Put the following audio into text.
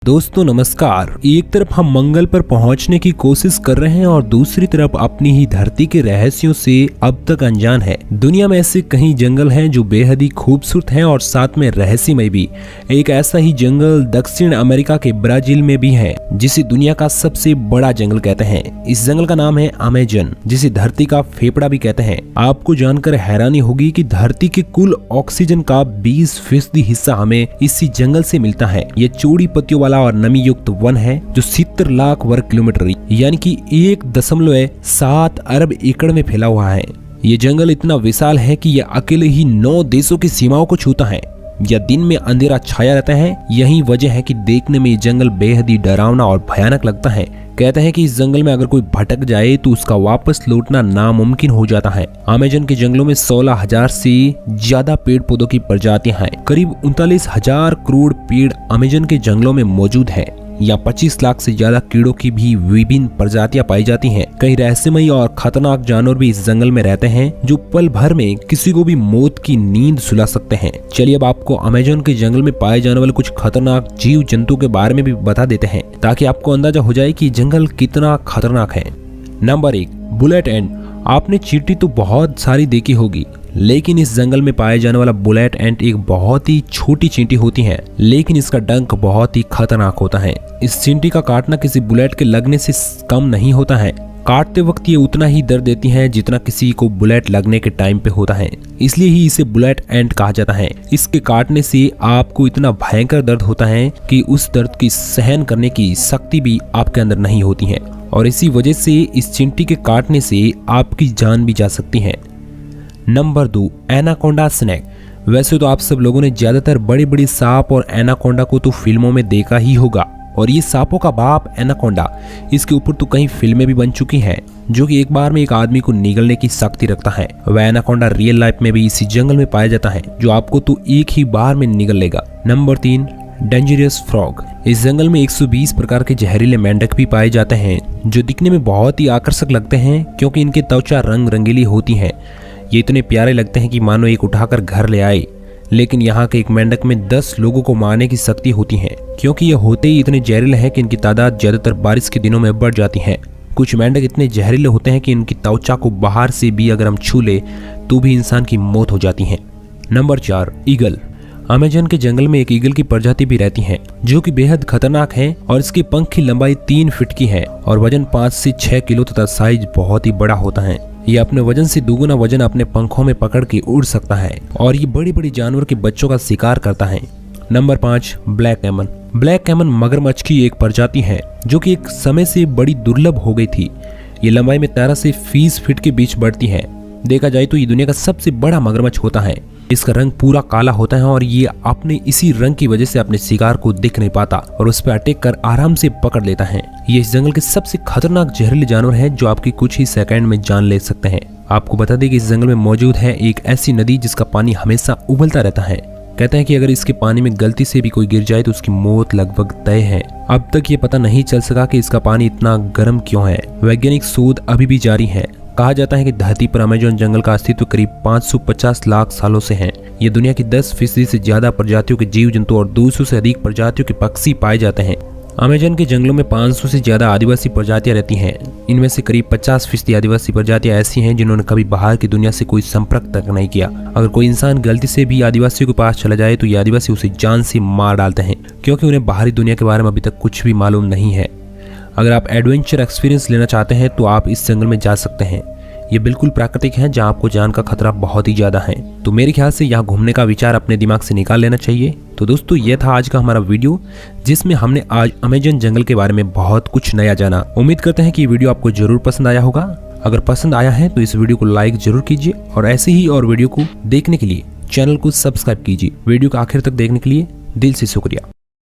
दोस्तों नमस्कार। एक तरफ हम मंगल पर पहुंचने की कोशिश कर रहे हैं और दूसरी तरफ अपनी ही धरती के रहस्यों से अब तक अनजान है। दुनिया में ऐसे कई जंगल हैं जो बेहद ही खूबसूरत हैं और साथ में रहस्यमय भी। एक ऐसा ही जंगल दक्षिण अमेरिका के ब्राजील में भी है, जिसे दुनिया का सबसे बड़ा जंगल कहते हैं। इस जंगल का नाम है अमेजन, जिसे धरती का फेफड़ा भी कहते हैं। आपको जानकर हैरानी होगी कि धरती के कुल ऑक्सीजन का 20% हिस्सा हमें इसी जंगल से मिलता है। ये चौड़ी पत्तियों वाला और नमी युक्त वन है जो 70 लाख वर्ग किलोमीटर यानी कि 1.7 अरब एकड़ में फैला हुआ है। ये जंगल इतना विशाल है कि यह अकेले ही 9 देशों की सीमाओं को छूता है। या दिन में अंधेरा छाया रहता है। यही वजह है कि देखने में ये जंगल बेहद ही डरावना और भयानक लगता है। कहते हैं कि इस जंगल में अगर कोई भटक जाए तो उसका वापस लौटना नामुमकिन हो जाता है। अमेजन के जंगलों में 16,000 से ज्यादा पेड़ पौधों की प्रजातियां हैं। करीब 39,000 करोड़ पेड़ अमेजन के जंगलों में मौजूद है। या 25 लाख से ज्यादा कीड़ों की भी विभिन्न प्रजातियां पाई जाती हैं। कई रहस्यमय और खतरनाक जानवर भी इस जंगल में रहते हैं जो पल भर में किसी को भी मौत की नींद सुला सकते हैं। चलिए अब आपको अमेजन के जंगल में पाए जाने वाले कुछ खतरनाक जीव जंतु के बारे में भी बता देते हैं, ताकि आपको अंदाजा हो जाए कि जंगल कितना खतरनाक है। नंबर 1, बुलेट एंट। आपने चींटी तो बहुत सारी देखी होगी, लेकिन इस जंगल में पाए जाने वाला बुलेट एंट एक बहुत ही छोटी चींटी होती है, लेकिन इसका डंक बहुत ही खतरनाक होता है। इस चींटी का काटना किसी बुलेट के लगने से कम नहीं होता है। काटते वक्त ये उतना ही दर्द देती है जितना किसी को बुलेट लगने के टाइम पे होता है, इसलिए ही इसे बुलेट एंट कहा जाता है। इसके काटने से आपको इतना भयंकर दर्द होता है कि उस दर्द की सहन करने की शक्ति भी आपके अंदर नहीं होती है, और इसी वजह से इस चींटी के काटने से आपकी जान भी जा सकती है। Number 2, anaconda snake. वैसे तो आप सब लोगों ने ज्यादातर बड़े बड़े सांप और एनाकोंडा को तो फिल्मों में देखा ही होगा, और ये सांपों का बाप एनाकोंडा, इसके ऊपर तो कई फिल्में भी बन चुकी हैं, जो कि एक बार में एक आदमी को निगलने की शक्ति रखता है। वह एनाकोंडा रियल लाइफ में भी इसी जंगल में पाया जाता है, जो आपको तो एक ही बार में निगल लेगा। Number 3, dangerous frog. इस जंगल में 120 प्रकार के जहरीले मेंढक भी पाए जाते हैं, जो दिखने में बहुत ही आकर्षक लगते हैं क्योंकि इनकी त्वचा रंग रंगीली होती है। ये इतने प्यारे लगते हैं कि मानो एक उठाकर घर ले आए। लेकिन यहाँ के एक मेंढक में 10 लोगों को मारने की शक्ति होती है, क्योंकि ये होते ही इतने जहरीले हैं कि इनकी तादाद ज्यादातर बारिश के दिनों में बढ़ जाती है। कुछ मेंढक इतने जहरीले होते हैं कि इनकी त्वचा को बाहर से भी अगर हम छू ले तो भी इंसान की मौत हो जाती है। Number 4, eagle. अमेजन के जंगल में एक ईगल की प्रजाति भी रहती है, जो कि बेहद खतरनाक है, और इसके पंख की लंबाई 3 फीट की है और वजन 5 से 6 किलो तथा साइज बहुत ही बड़ा होता है। ये अपने वजन से दुगुना वजन अपने पंखों में पकड़ के उड़ सकता है, और ये बड़ी बड़ी जानवर के बच्चों का शिकार करता है। Number 5, black caiman. Black caiman मगरमच्छ की एक प्रजाति है, जो कि एक समय से बड़ी दुर्लभ हो गई थी। ये लंबाई में 13 से 20 फीट के बीच बढ़ती है। देखा जाए तो ये दुनिया का सबसे बड़ा मगरमच्छ होता है। इसका रंग पूरा काला होता है और ये अपने इसी रंग की वजह से अपने शिकार को दिख नहीं पाता और उस पर अटैक कर आराम से पकड़ लेता है। ये इस जंगल के सबसे खतरनाक जहरीले जानवर है, जो आपकी कुछ ही सेकंड में जान ले सकते हैं। आपको बता दें कि इस जंगल में मौजूद है एक ऐसी नदी जिसका पानी हमेशा उबलता रहता है। कहते हैं कि अगर इसके पानी में गलती से भी कोई गिर जाए तो उसकी मौत लगभग तय है। अब तक ये पता नहीं चल सका कि इसका पानी इतना गर्म क्यों है। वैज्ञानिक शोध अभी भी जारी है। कहा जाता है कि धरती पर अमेजन जंगल का अस्तित्व करीब 550 लाख सालों से है। ये दुनिया की 10% से ज्यादा प्रजातियों के जीव जंतु और 200 से अधिक प्रजातियों के पक्षी पाए जाते हैं। अमेजन के जंगलों में 500 से ज्यादा आदिवासी प्रजातियां रहती हैं। इनमें से करीब 50% आदिवासी प्रजातियां ऐसी हैं जिन्होंने कभी बाहर की दुनिया से कोई संपर्क तक नहीं किया। अगर कोई इंसान गलती से भी आदिवासियों के पास चला जाए तो ये आदिवासी उसे जान से मार डालते हैं, क्योंकि उन्हें बाहरी दुनिया के बारे में अभी तक कुछ भी मालूम नहीं है। अगर आप एडवेंचर एक्सपीरियंस लेना चाहते हैं तो आप इस जंगल में जा सकते हैं। ये बिल्कुल प्राकृतिक है, जहाँ आपको जान का खतरा बहुत ही ज्यादा है। तो मेरे ख्याल से यहाँ घूमने का विचार अपने दिमाग से निकाल लेना चाहिए। तो दोस्तों, ये था आज का हमारा वीडियो, जिसमें हमने आज अमेजन जंगल के बारे में बहुत कुछ नया जाना। उम्मीद करते हैं कि ये वीडियो आपको जरूर पसंद आया होगा। अगर पसंद आया है तो इस वीडियो को लाइक जरूर कीजिए, और ऐसे ही और वीडियो को देखने के लिए चैनल को सब्सक्राइब कीजिए। वीडियो को आखिर तक देखने के लिए दिल से शुक्रिया।